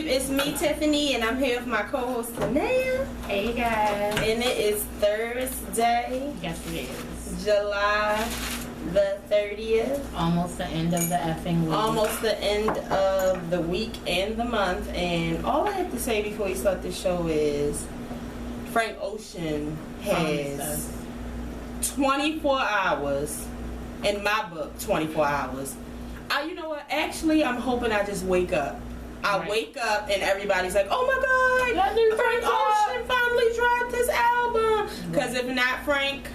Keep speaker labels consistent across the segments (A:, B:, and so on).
A: It's me, Tiffany, and I'm here with my co-host, Tanea.
B: Hey guys.
A: And it is Thursday.
B: Yes, it is.
A: July the 30th.
B: Almost the end of the effing week.
A: Almost the end of the week and the month. And all I have to say before we start the show is Frank Ocean has 24 hours. In my book, 24 hours. You know what? Actually, I'm hoping I just wake up. I wake up and everybody's like, oh my God, Frank Ocean finally dropped his album. Because if not Frank,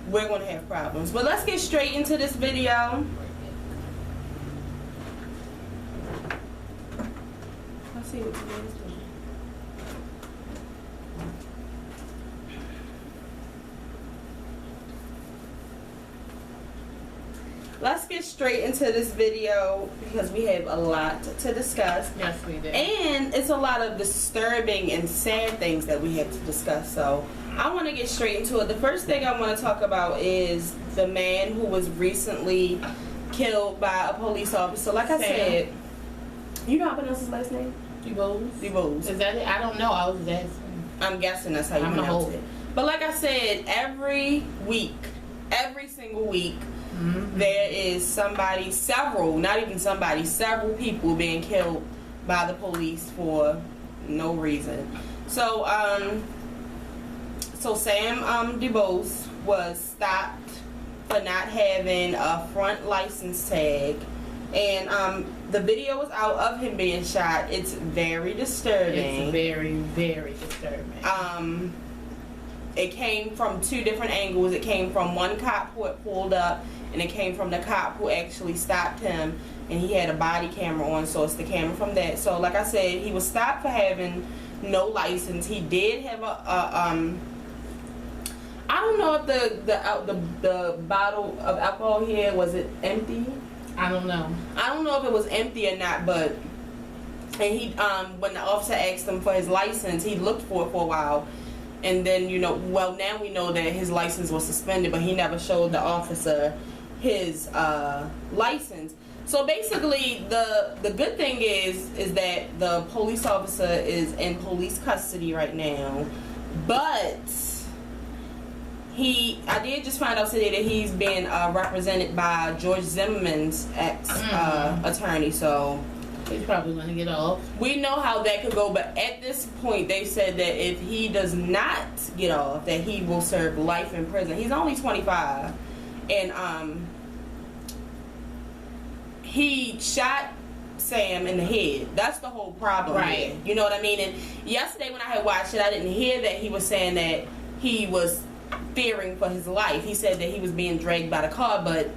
A: we're going to have problems. But let's get straight into this video. Let's see what today's doing. Let's get straight into this video because we have a lot to discuss.
B: Yes, we do.
A: And it's a lot of disturbing and sad things that we have to discuss. So I want to get straight into it. The first thing I want to talk about is the man who was recently killed by a police officer. Like I said, you know how to pronounce his last name?
B: Dubose.
A: Dubose.
B: Is that it? I don't know. I was asking.
A: I'm guessing that's how you pronounce it. But like I said, every single week, there is several people being killed by the police for no reason. So Sam Dubose was stopped for not having a front license tag, and the video is out of him being shot. It's very disturbing.
B: It's very, very disturbing.
A: It came from two different angles. It came from one cop who had pulled up, and it came from the cop who actually stopped him, and he had a body camera on, so it's the camera from that. So like I said, he was stopped for having no license. He did have I don't know if the bottle of alcohol here, was it empty?
B: I don't know
A: if it was empty or not, but and he when the officer asked him for his license, he looked for it for a while. And then, now we know that his license was suspended, but he never showed the officer his license. So basically, the good thing is that the police officer is in police custody right now. But I did just find out today that he's being represented by George Zimmerman's ex-attorney. So
B: he's probably going to get off.
A: We know how that could go, but at this point, they said that if he does not get off, that he will serve life in prison. He's only 25, and he shot Sam in the head. That's the whole problem.
B: Right.
A: Here. You know what I mean? And yesterday when I had watched it, I didn't hear that he was saying that he was fearing for his life. He said that he was being dragged by the car, but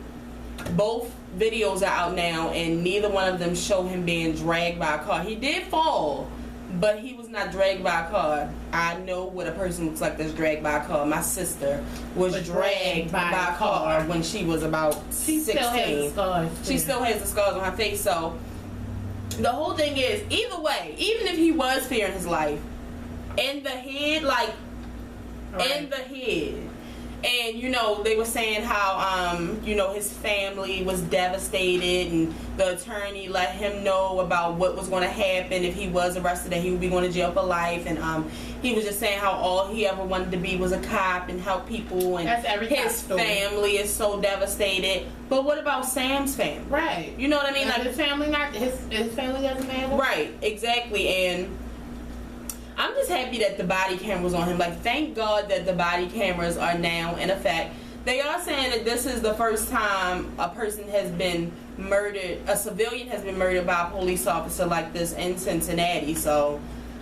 A: both videos are out now, and neither one of them show him being dragged by a car. He did fall, but he was not dragged by a car. I know what a person looks like that's dragged by a car. My sister was dragged by a car when she was about 16.
B: Still has the scars.
A: She still has the scars on her face. So the whole thing is, either way, even if he was fearing his life, in the head, in the head. And they were saying how his family was devastated, and the attorney let him know about what was going to happen if he was arrested, that he would be going to jail for life. And he was just saying how all he ever wanted to be was a cop and help people, and his family is so devastated. But what about Sam's family?
B: Right.
A: You know what I mean?
B: Like his family doesn't matter.
A: Right. Exactly. And I'm just happy that the body camera's on him. Thank God that the body cameras are now in effect. They are saying that this is the first time a person has been murdered, a civilian has been murdered by a police officer like this in Cincinnati. So,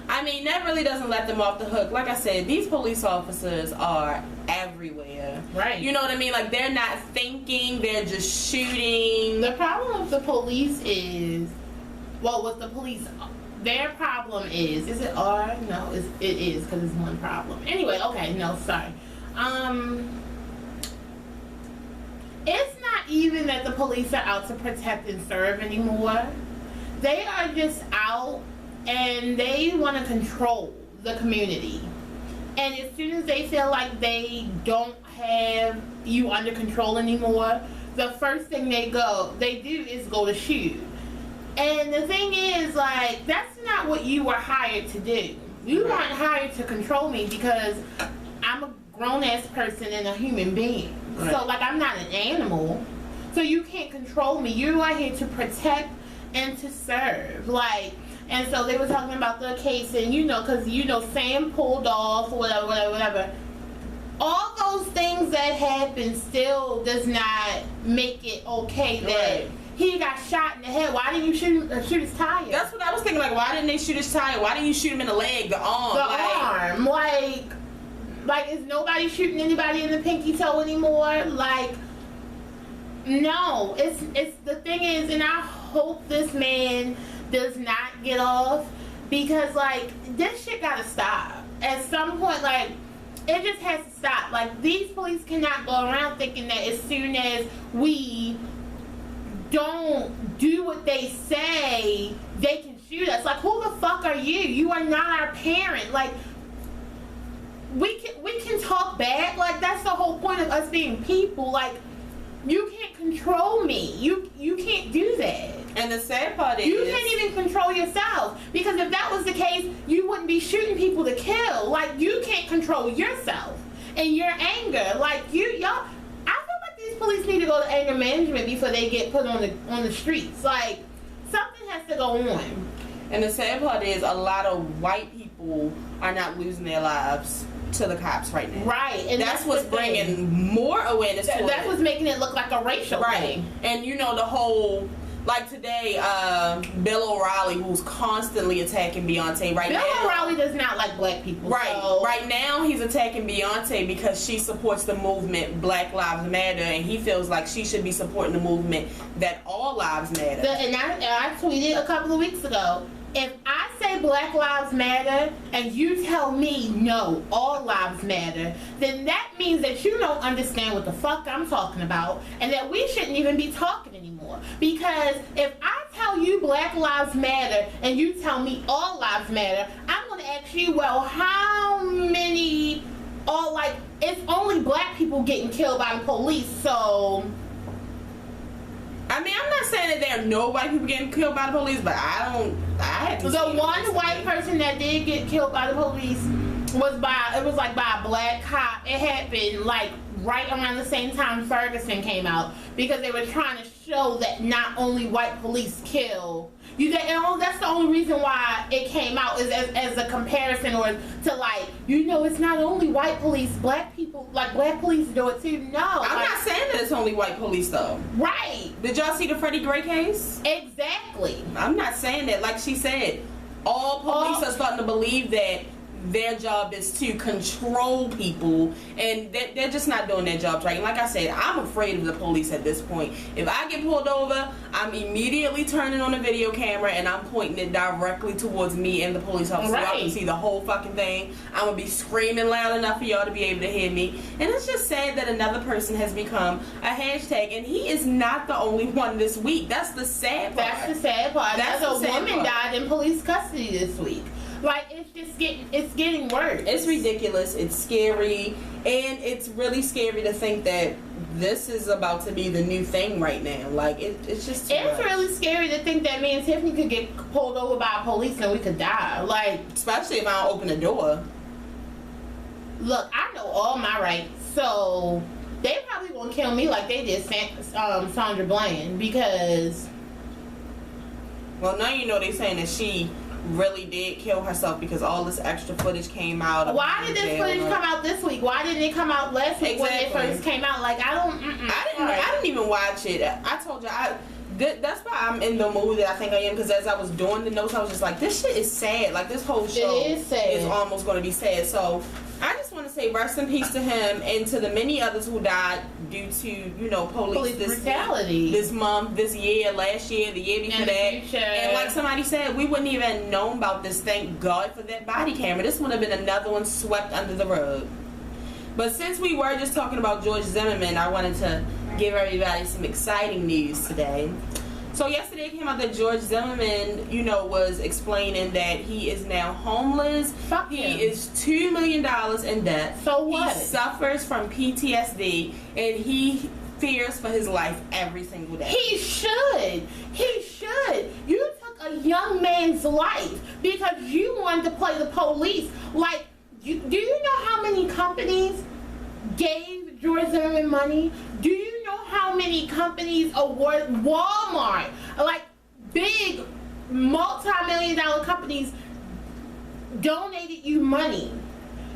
A: I mean, that really doesn't let them off the hook. Like I said, these police officers are everywhere.
B: Right.
A: You know what I mean? They're not thinking, they're just shooting.
B: The problem with the police is, their problem is it R? No, it is, because it's one problem. Anyway, okay, no, sorry. It's not even that the police are out to protect and serve anymore. They are just out and they want to control the community. And as soon as they feel like they don't have you under control anymore, the first thing they do is go to shoot. And the thing is, like, that's not what you were hired to do. You weren't hired to control me because I'm a grown-ass person and a human being. Right. So, like, I'm not an animal. So you can't control me. You are here to protect and to serve. Like, and so they were talking about the case, and because Sam pulled off, whatever. All those things that happen still does not make it okay that he got shot in the head. Why didn't you shoot his tire?
A: That's what I was thinking. Like, why didn't they shoot his tire? Why didn't you shoot him in the leg, the arm?
B: The arm. Like, is nobody shooting anybody in the pinky toe anymore? Like, no. It's the thing is, and I hope this man does not get off, because, like, this shit gotta stop. At some point, like, it just has to stop. Like, these police cannot go around thinking that as soon as we don't do what they say, they can shoot us. Like, who the fuck are you? You are not our parent. Like, we can talk back. Like, that's the whole point of us being people. Like, you can't control me. You can't do that.
A: And the sad part is,
B: you can't even control yourself, because if that was the case, you wouldn't be shooting people to kill. Like, you can't control yourself and your anger. Like, y'all, I feel like these police need to go to anger management before they get put on the streets. Like, something has to go on.
A: And the sad part is, a lot of white people are not losing their lives to the cops right now.
B: Right. And
A: that's what's bringing more awareness to it.
B: That's what's making it look like a racial thing.
A: And the whole, like today, Bill O'Reilly, who's constantly attacking Beyonce right now.
B: Bill O'Reilly does not like black people.
A: Right.
B: So.
A: Right now, he's attacking Beyonce because she supports the movement Black Lives Matter, and he feels like she should be supporting the movement that all lives matter.
B: And I tweeted a couple of weeks ago, if I say Black Lives Matter and you tell me no, all lives matter, then that means that you don't understand what the fuck I'm talking about, and that we shouldn't even be talking anymore. Because if I tell you Black Lives Matter and you tell me all lives matter, I'm going to ask you, well, how many, it's only black people getting killed by the police, so...
A: I mean, I'm not saying that there are no white people getting killed by the police, but I haven't
B: The
A: seen
B: one white person that did get killed by the police was by a black cop. It happened like right around the same time Ferguson came out, because they were trying to show that not only white police kill. That's the only reason why it came out, is as a comparison, or to it's not only white police, black people, like black police do it too. No,
A: I'm not saying that it's only white police though.
B: Right.
A: Did y'all see the Freddie Gray case?
B: Exactly.
A: I'm not saying that. Like she said, all police are starting to believe that their job is to control people, and they're just not doing their jobs right. And like I said, I'm afraid of the police at this point. If I get pulled over, I'm immediately turning on the video camera and I'm pointing it directly towards me and the police officer. Right. Y'all can see the whole fucking thing. I'm gonna be screaming loud enough for y'all to be able to hear me. And it's just sad that another person has become a hashtag, and he is not the only one this week. That's the sad part.
B: That's the sad part. Another woman died in police custody this week. Like, it's getting worse.
A: It's ridiculous. It's scary, and it's really scary to think that this is about to be the new thing right now. Like, it's just
B: it's really scary to think that me and Tiffany could get pulled over by police and we could die. Like,
A: especially if I don't open the door.
B: Look, I know all my rights, so they probably won't kill me like they did Sandra Bland, because.
A: Well, now they saying that she really did kill herself because all this extra footage came out.
B: Why did this footage come out this week? Why didn't it come out last week when it first came out? Like,
A: I didn't even watch it. I told you, that's why I'm in the mood that I think I am, because as I was doing the notes, I was just like, this shit is sad. Like, this whole show is almost going to be sad. So I just want to say rest in peace to him and to the many others who died due to, police
B: brutality.
A: This month, this year, last year, the year before that. And like somebody said, we wouldn't even known about this. Thank God for that body camera. This would have been another one swept under the rug. But since we were just talking about George Zimmerman, I wanted to give everybody some exciting news today. So yesterday it came out that George Zimmerman, was explaining that he is now homeless.
B: Fuck
A: he
B: him.
A: is $2 million in debt.
B: So what?
A: He suffers from PTSD, and he fears for his life every single day.
B: He should. You life because you wanted to play the police. Like, do you know how many companies gave George Zimmerman money? Do you know how many companies award Walmart, like big multi-million-dollar companies, donated you money?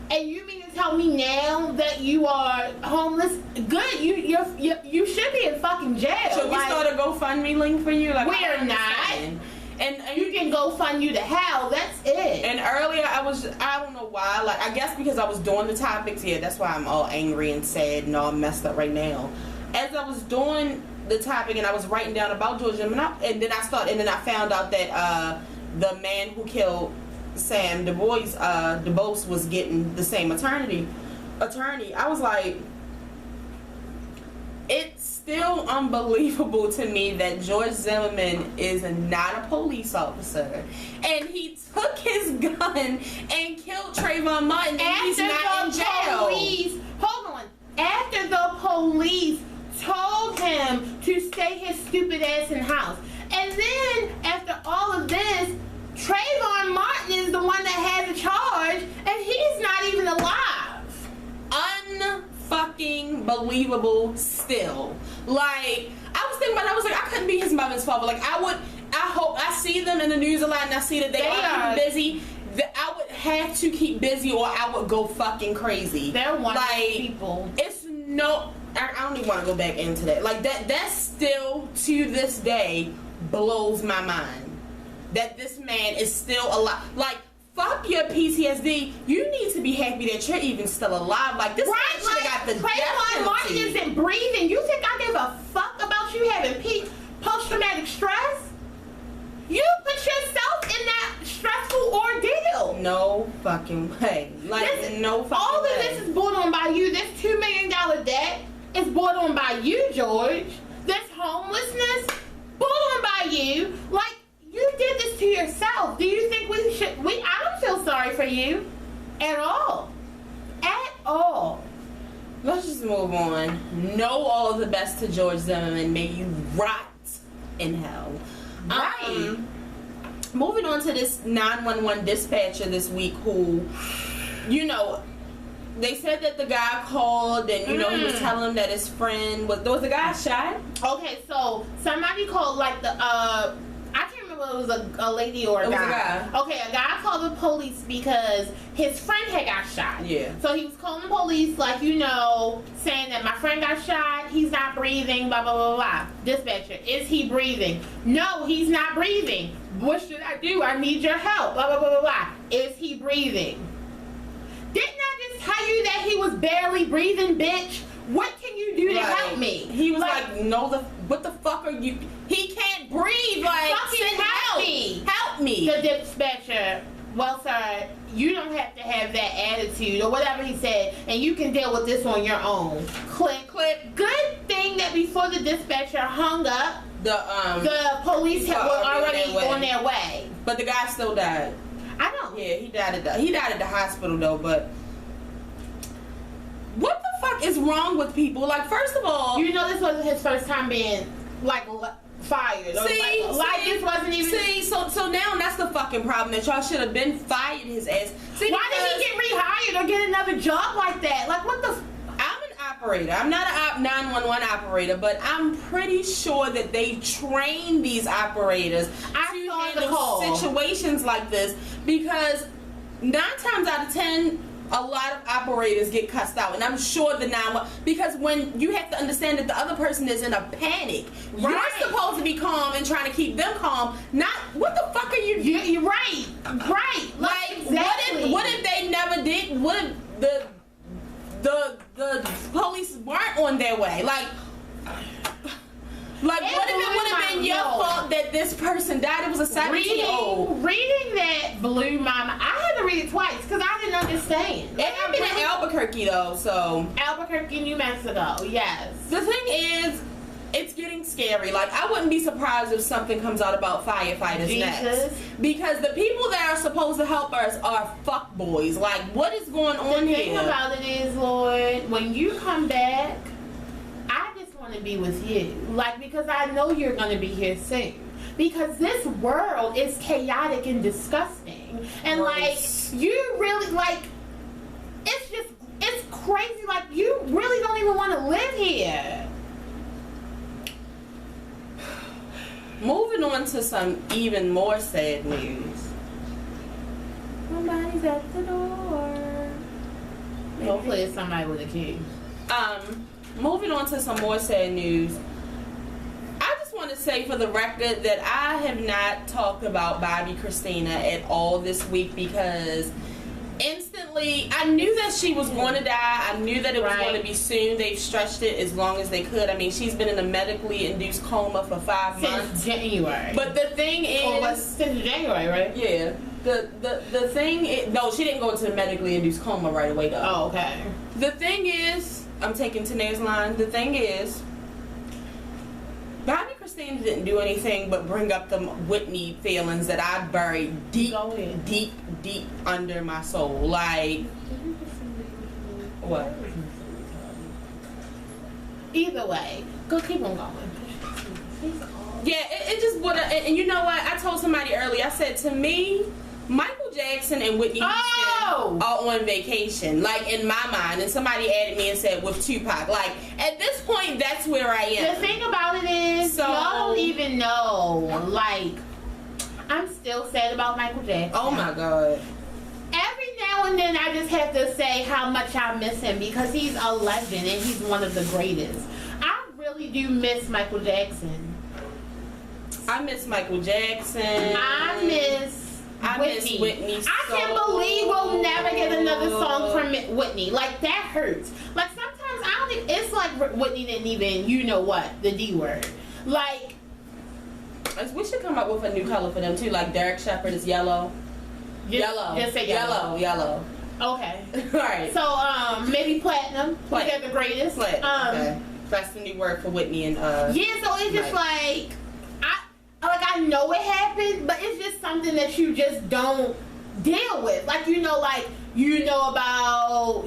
B: And you mean to tell me now that you are homeless? Good, you should be in fucking jail.
A: Should we start a GoFundMe link for you? Like,
B: we're not. And you can go fund you to hell. That's it.
A: And earlier I don't know why. Like, I guess because I was doing the topics. Yeah, that's why I'm all angry and sad and all messed up right now. As I was doing the topic and I was writing down about George Zimmerman, and then I found out that the man who killed Sam Dubose was getting the same attorney. I was like, it's still unbelievable to me that George Zimmerman is not a police officer, and he took his gun and killed Trayvon Martin, and he's not in jail.
B: Hold on. After the police told him to stay his stupid ass in house, and then after all of this, Trayvon Martin is the one that had the charge, and he's not even alive.
A: Unfucking believable still. Like, I was thinking about it, I was like, I couldn't be his mother's father. Like, I see them in the news a lot, and I see that they are busy. I would have to keep busy, or I would go fucking crazy.
B: They're wonderful people.
A: It's no, I don't even want to go back into that. Like, that still, to this day, blows my mind. That this man is still alive. Like, fuck your PTSD. You need to be happy that you're even still alive. Like, this man should have got the death penalty.
B: Martin isn't breathing. You think I give a fuck about you having post-traumatic stress? You put yourself in that stressful ordeal.
A: No fucking way. Like, no fucking way.
B: All of this is brought on by you. This $2 million debt is brought on by you, George. This homelessness, brought on by you. Like, you did this to yourself. Do you think we should? I don't feel sorry for you at all. At all.
A: Let's just move on. Know all of the best to George Zimmerman. May you rot in hell.
B: Right.
A: Moving on to this 911 dispatcher this week who, you know, they said that the guy called and, you know, he was telling him that his friend was the guy shot?
B: Okay, so somebody called, like, I can't remember if it was a lady or a guy. Okay, a guy called the police because his friend had got shot.
A: Yeah.
B: So he was calling the police, like, you know, saying that my friend got shot, he's not breathing, blah, blah, blah, blah. Dispatcher, is he breathing? No, he's not breathing. What should I do? I need your help, blah, blah, blah, blah, blah. Is he breathing? Didn't I just tell you that he was barely breathing, bitch? What can you do to help me?
A: He was like, no, what the fuck are you? He can't breathe. Like,
B: fucking help me.
A: Help me.
B: The dispatcher, well, sir, you don't have to have that attitude or whatever he said, and you can deal with this on your own. Click, click. Good thing that before the dispatcher hung up, the police were already on their way.
A: But the guy still died.
B: I know.
A: Yeah, he died at the hospital though. But what the fuck is wrong with people? Like, first of all,
B: you know, this wasn't his first time being like fired. This wasn't even.
A: So now that's the fucking problem, that y'all should have been fired his ass.
B: Why did he get rehired or get another job like that? Like, what the?
A: I'm an operator. I'm not a 911 operator, but I'm pretty sure that they train these operators to handle situations like this, because 9 times out of 10, a lot of operators get cussed out, and I'm sure because when you have to understand that the other person is in a panic, you're supposed to be calm and trying to keep them calm. Not what the fuck are you?
B: You're right.
A: Like,
B: exactly.
A: what if they never did? What if the police weren't on their way? Like what if it would have been your fault that this person died? It was a 17-year-old.
B: Reading that blew my mind. I had to read it twice because I didn't understand.
A: It happened in Albuquerque though, so.
B: Albuquerque, New Mexico, yes.
A: The thing is, it's getting scary. Like, I wouldn't be surprised if something comes out about firefighters next. Because the people that are supposed to help us are fuckboys. Like, what is going on here?
B: The thing about it is, Lord, when you come back, I just want to be with you. Like, because I know you're going to be here soon. because this world is chaotic and disgusting. And like, you really like, it's crazy. Like, you really don't even want to live here.
A: Moving on to some even more sad news. Somebody's at the door.
B: Hopefully it's somebody with a key.
A: Moving on to some more sad news. I just want to say for the record that I have not talked about Bobbi Kristina at all this week because instantly I knew that she was going to die. I knew that it was going to be soon. They've stretched it as long as they could. I mean, she's been in a medically induced coma for 5 months.
B: Since January.
A: But the thing is...
B: since January, right?
A: Yeah. The thing is... No, she didn't go into the medically induced coma right away, though.
B: Oh, okay.
A: The thing is... I'm taking Tanae's line. The thing is... Bobbi Kristina didn't do anything but bring up the Whitney feelings that I buried deep under my soul. Like, what?
B: Either way, go keep on going.
A: Yeah, it just would. And you know what? I told somebody earlier. I said, to me, Michael Jackson and Whitney Houston are on vacation, like in my mind. And somebody added me and said with Tupac. Like at this point, that's where I am.
B: The thing about it is, y'all don't even know. Like, I'm still sad about Michael Jackson.
A: Oh my God.
B: Every now and then, I just have to say how much I miss him because he's a legend and he's one of the greatest. I really do miss Michael Jackson.
A: I miss Michael Jackson.
B: I miss Whitney. I can't believe we'll never get another song from Whitney. Like, that hurts. Like, sometimes I don't think it's like Whitney didn't even, you know what, the D word. Like,
A: we should come up with a new color for them too. Like Derek Shepherd is yellow.
B: Just say yellow.
A: Yellow.
B: Okay.
A: All right.
B: So we platinum. They're the greatest.
A: Okay. That's the new word for Whitney and
B: yeah. So it's just like. I know it happened, but it's just something that you just don't deal with. Like, about,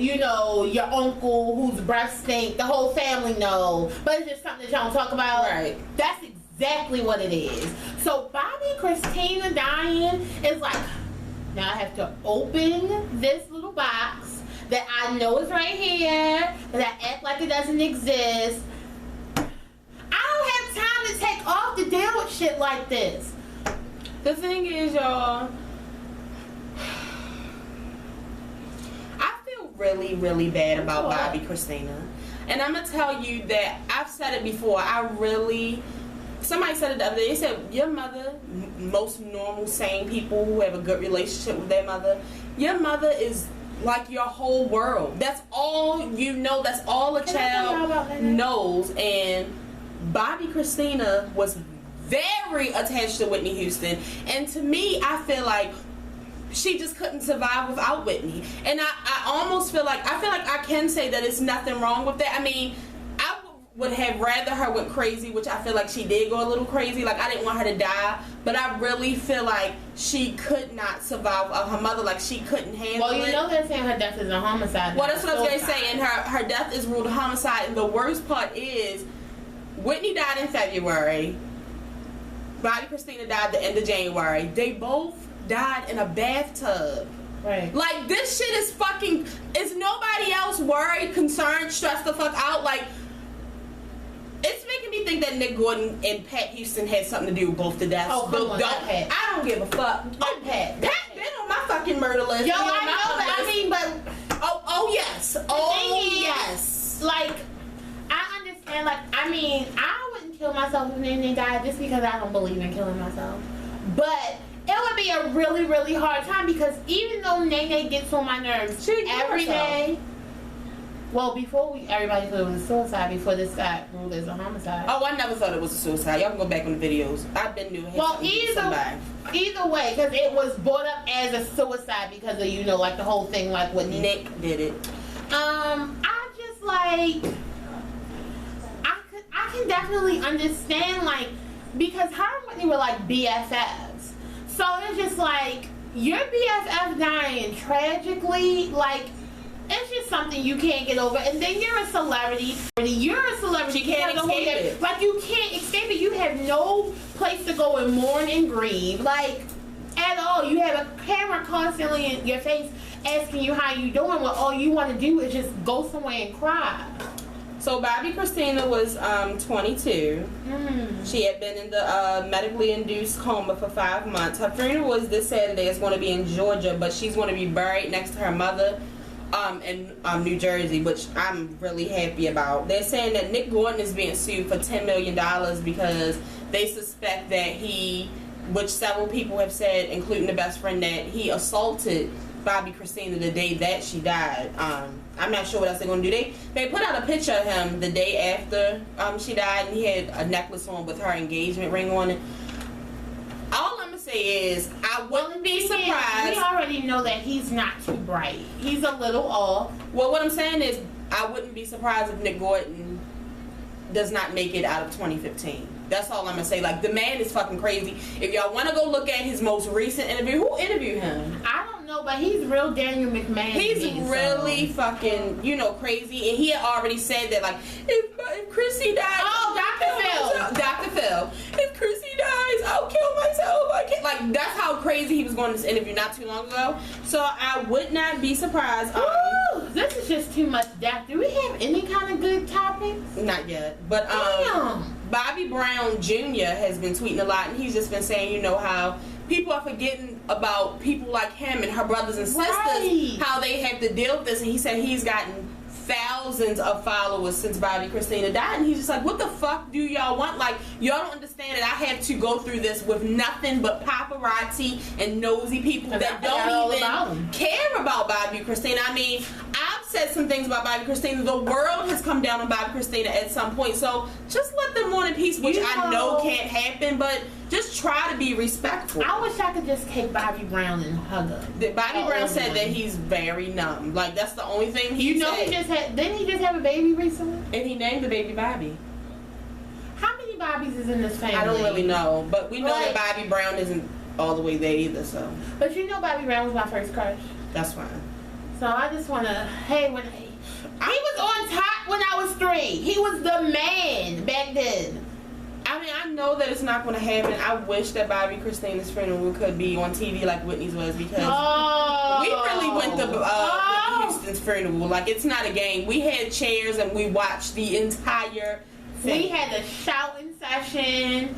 B: your uncle whose breath stink. The whole family know. But it's just something that y'all don't talk about.
A: Right.
B: That's exactly what it is. So, Bobbi Kristina dying is like, now I have to open this little box that I know is right here, but I act like it doesn't exist. I don't have time to take off to deal with shit like this.
A: The thing is, y'all, I feel really, really bad about Bobbi Kristina. And I'm going to tell you that I've said it before. Somebody said it the other day. They said, your mother, most normal, sane people who have a good relationship with their mother, your mother is like your whole world. That's all you know. That's all a child knows. And Bobbi Kristina was very attached to Whitney Houston, and to me, I feel like she just couldn't survive without Whitney. And I almost feel like I can say that it's nothing wrong with that. I mean, I would have rather her went crazy, which I feel like she did go a little crazy. Like, I didn't want her to die, but I really feel like she could not survive without her mother. Like, she couldn't handle it.
B: Well, you know they're saying her death is a homicide.
A: Well, that's what I was going to say, and her death is ruled a homicide. And the worst part is, Whitney died in February. Bobbi Kristina died the end of January. They both died in a bathtub.
B: Right.
A: Like, this shit is fucking... Is nobody else worried, concerned, stressed the fuck out? Like, it's making me think that Nick Gordon and Pat Houston had something to do with both the deaths.
B: Oh, come on, Pat.
A: I don't give a fuck.
B: Oh, Pat.
A: Pat been on my fucking murder list.
B: Yo, I know, but I mean, but...
A: Oh, yes. Oh, yes.
B: Like... And like, I mean, I wouldn't kill myself if Nene died just because I don't believe in killing myself. But it would be a really, really hard time because even though Nene gets on my nerves every day. Well, before everybody thought it was a suicide before this got ruled as a homicide.
A: Oh, I never thought it was a suicide. Y'all can go back on the videos. I've been new.
B: Well, either way, because it was brought up as a suicide because of, like the whole thing, like what
A: Nick did it.
B: I just like... I can definitely understand, like, because her and Whitney were like BFFs. So it's just like, your BFF dying tragically, like, It's just something you can't get over. And then you're a celebrity. You're a celebrity.
A: You can't escape it.
B: Like, you can't escape it. You have no place to go and mourn and grieve. Like, at all. You have a camera constantly in your face asking you how you doing, when all you want to do is just go somewhere and cry.
A: So Bobbi Kristina was 22. She had been in the medically induced coma for 5 months. Her funeral was this Saturday. It's going to be in Georgia, but she's going to be buried next to her mother in New Jersey, which I'm really happy about. They're saying that Nick Gordon is being sued for $10 million because they suspect that he, which several people have said, including the best friend, that he assaulted Bobbi Kristina the day that she died. I'm not sure what else they're going to do. They put out a picture of him the day after she died, and he had a necklace on with her engagement ring on it. All I'm going to say is, I wouldn't be surprised.
B: We already know that he's not too bright. He's a little off.
A: Well, what I'm saying is, I wouldn't be surprised if Nick Gordon does not make it out of 2015. That's all I'm going to say. Like, the man is fucking crazy. If y'all want to go look at his most recent interview, who interviewed him?
B: I don't know, but he's real Daniel McMahon.
A: He's really fucking, you know, crazy. And he had already said that, like, if Chrissy dies...
B: Oh,
A: Dr. Phil. If Chrissy dies, I'll kill myself. I can't... Like, that's how crazy he was going in this interview not too long ago. So, I would not be surprised.
B: This is just too much death. Do we have any kind of good topics?
A: Not yet. But,
B: Damn.
A: Bobby Brown Jr. has been tweeting a lot, and he's just been saying, you know, how people are forgetting about people like him and her brothers and sisters, how they have to deal with this. And he said he's gotten thousands of followers since Bobbi Kristina died, and he's just like, what the fuck do y'all want? Like, y'all don't understand that I have to go through this with nothing but paparazzi and nosy people that don't even care about Bobbi Kristina. I mean, I've said some things about Bobbi Kristina. The world has come down on Bobbi Kristina at some point, so just let them mourn in peace, which I know can't happen, but just try to be respectful.
B: I wish I could just take Bobby Brown and hug her.
A: Bobby Brown said that he's very numb. Like, that's the only thing he said.
B: Didn't he just have a baby recently?
A: And he named the baby Bobby.
B: How many Bobbies is in this family?
A: I don't really know, but we know that Bobby Brown isn't all the way there either, so.
B: But you know Bobby Brown was my first crush.
A: That's fine.
B: So I just want to, he was on top when I was 3. He was the man back then.
A: I mean, I know that it's not going to happen. I wish that Bobbi Kristina's funeral could be on TV like Whitney's was, because we really went to Whitney Houston's funeral. Like, it's not a game. We had chairs and we watched the entire thing.
B: We had a shouting session.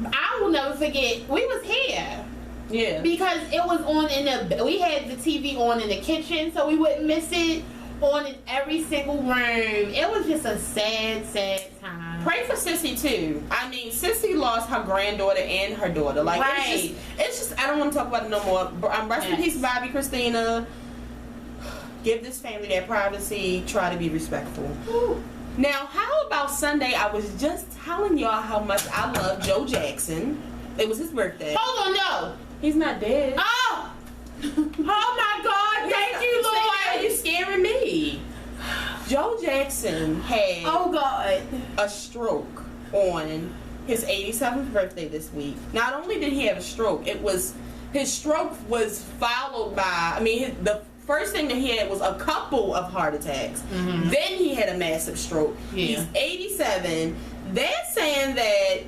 B: I will never forget. We was here.
A: Yeah.
B: Because it was on we had the TV on in the kitchen, so we wouldn't miss it. On in every single room. It was just a sad, sad time.
A: Pray for Sissy too. I mean, Sissy lost her granddaughter and her daughter. Like, it's just I don't want to talk about it no more. Rest in peace, Bobbi Kristina. Give this family their privacy. Try to be respectful. Ooh. Now, how about Sunday? I was just telling y'all how much I love Joe Jackson. It was his birthday.
B: Hold on, no.
A: He's not dead.
B: Oh! Oh my God! Thank you, Lord.
A: You're scaring me. Joe Jackson had a stroke on his 87th birthday this week. Not only did he have a stroke, his stroke was followed by, the first thing that he had was a couple of heart attacks. Mm-hmm. Then he had a massive stroke. Yeah. He's 87. They're saying that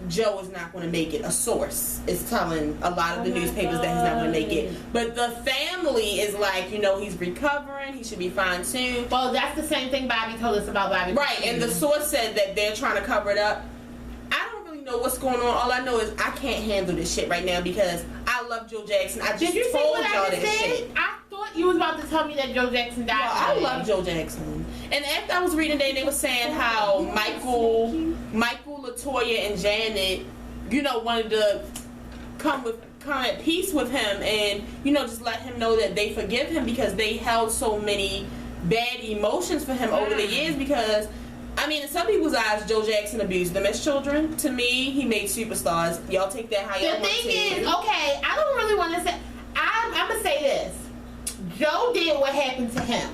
A: Joe is not going to make it. A source is telling a lot of the newspapers that he's not going to make it. But the family is like, he's recovering. He should be fine soon.
B: Well, that's the same thing Bobby told us about Bobby.
A: Right, and the source said that they're trying to cover it up. I don't really know what's going on. All I know is I can't handle this shit right now because I love Joe Jackson. I just told y'all this shit.
B: I thought you was about to tell me that Joe Jackson died.
A: Well, I love Joe Jackson. And after I was reading today, they were saying how Michael, LaToya, and Janet, wanted to come at peace with him and, just let him know that they forgive him because they held so many bad emotions for him over the years. Because, in some people's eyes, Joe Jackson abused them as children. To me, he made superstars. Y'all take that how y'all want to.
B: The thing is, okay, I don't really want to say, I'm going to say this. Joe did what happened to him.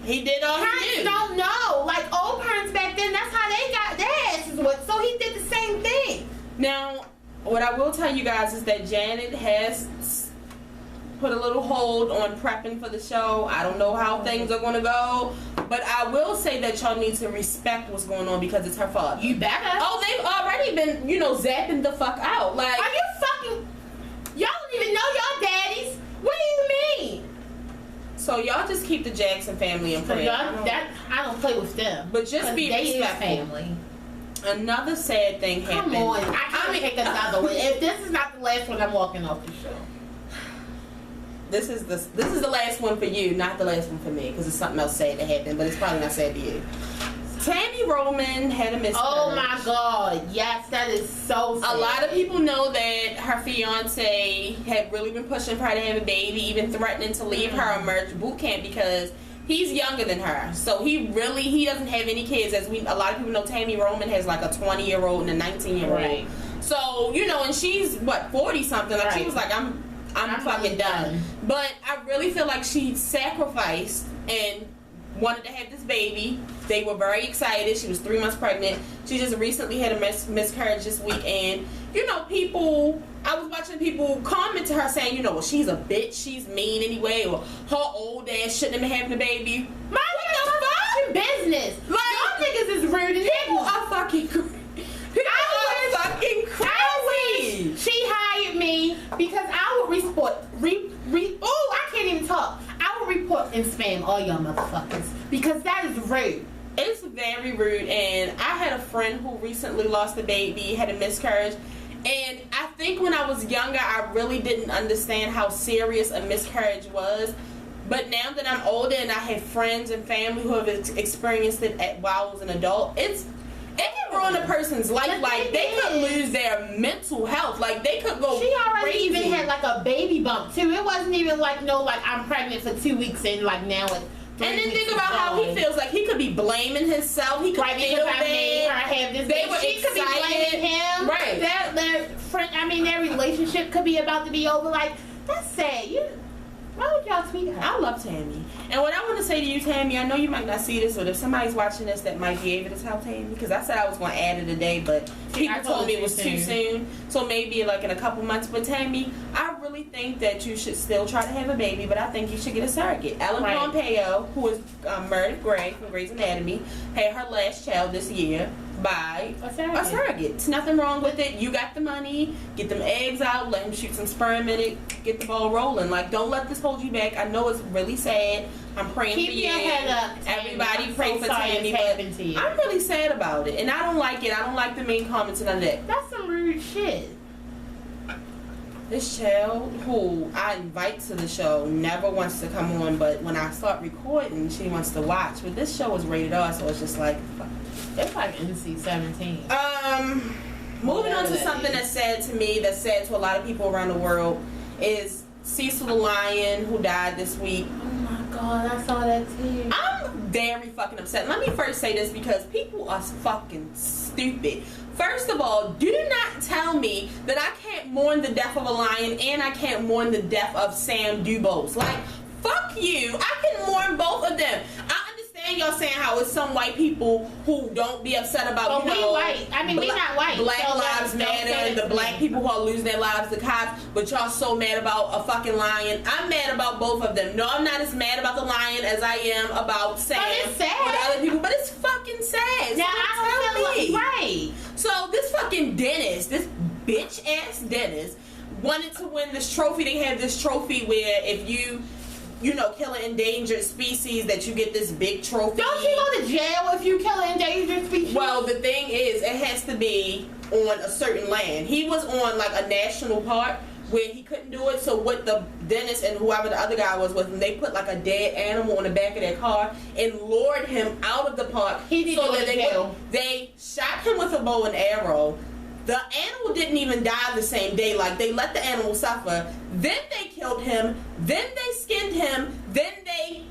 A: He did all he did.
B: Parents don't know. Like, old parents back then, that's how they got their asses whipped. So he did the same thing.
A: Now, what I will tell you guys is that Janet has put a little hold on prepping for the show. I don't know how things are gonna go, but I will say that y'all need to respect what's going on because it's her father.
B: You better.
A: Oh, they've already been, zapping the fuck out. Like,
B: are you fucking? Y'all don't even know y'all daddies. What do you mean?
A: So y'all just keep the Jackson family in prayer.
B: I don't play with them.
A: But just be respectful.
B: Family.
A: Another sad thing happened.
B: Come on, I can't take another one. If this is not the last one, I'm walking off the show.
A: This is the last one for you, not the last one for me, because it's something else sad that happened, but it's probably not sad to you. Tammy Roman had a miscarriage.
B: Oh my God, yes, that is so sad.
A: A lot of people know that her fiance had really been pushing for her to have a baby, even threatening to leave her a merch boot camp because he's younger than her. So he doesn't have any kids. A lot of people know, Tammy Roman has like a 20-year-old and a 19-year-old.
B: Right.
A: So, and she's, 40-something. Like, right. She was like, I'm fucking done. But I really feel like she sacrificed and wanted to have this baby. They were very excited. She was 3 months pregnant. She just recently had a miscarriage this week. And, I was watching people comment to her saying, well, she's a bitch. She's mean anyway. Or her old ass shouldn't have been having a baby.
B: Mind your fucking business. Like, y'all niggas is rude as hell.
A: People are fucking crazy.
B: She hired me because I would I can't even talk. I would report and spam all y'all motherfuckers because that is rude.
A: It's very rude. And I had a friend who recently lost a baby, had a miscarriage. And I think when I was younger, I really didn't understand how serious a miscarriage was. But now that I'm older and I have friends and family who have experienced it while I was an adult, it can ruin a person's life. Like, they could lose their mental health. Like, they could go
B: She already
A: crazy.
B: even had, like, a baby bump, too. It wasn't even like, I'm pregnant for 2 weeks and, like, now it's...
A: And then think about how he feels. Like, he could be blaming himself. He could feel bad.
B: She could be blaming him.
A: Right.
B: Their relationship could be about to be over. Like, that's sad. Why would y'all tweet her?
A: I love Tammy. And what I want to say to you, Tammy, I know you might not see this, but if somebody's watching this that might be able to tell Tammy, because I said I was going to add it today, but people told me it was too soon. So maybe like in a couple months. But Tammy, I really think that you should still try to have a baby, but I think you should get a surrogate. Ellen Pompeo, who is Meredith Grey from Grey's Anatomy, had her last child this year by a surrogate. There's nothing wrong with it. You got the money. Get them eggs out. Let him shoot some sperm in it. Get the ball rolling. Like, don't let this hold you back. I know it's really sad. I'm praying for you.
B: Keep your head up, Tammy.
A: Everybody pray for Tammy. But I'm really sad about it. And I don't like it. I don't like the mean comments and none of that.
B: That's some rude shit.
A: This child who I invite to the show never wants to come on, but when I start recording, she wants to watch. But this show is rated R, so it's just like...
B: It's like NC-17.
A: Moving on to something that's sad to me, that's sad to a lot of people around the world, is Cecil the lion who died this week.
B: Oh my God, I saw that too.
A: I'm very fucking upset. Let me first say this because people are fucking stupid. First of all, do not tell me that I can't mourn the death of a lion and I can't mourn the death of Sam Dubose. Like, fuck you. I can mourn both of them. Y'all saying how it's some white people who don't be upset about,
B: we white. I mean, we not white.
A: Black Lives Matter and the black people who are losing their lives to cops, but y'all so mad about a fucking lion. I'm mad about both of them. No, I'm not as mad about the lion as I am about Sam.
B: But it's sad.
A: With other people, but it's fucking sad.
B: Now, I don't feel like, right.
A: So this fucking dentist, this bitch ass dentist, wanted to win this trophy. They have this trophy where if you kill an endangered species, that you get this big trophy.
B: Don't you go to jail if you kill an endangered species?
A: Well, the thing is, it has to be on a certain land. He was on like a national park where he couldn't do it, so what the dentist and whoever the other guy was with him, they put like a dead animal on the back of their car and lured him out of the park.
B: He didn't go to jail.
A: They shot him with a bow and arrow. The animal didn't even die the same day. Like, they let the animal suffer. Then they killed him. Then they skinned him. Then they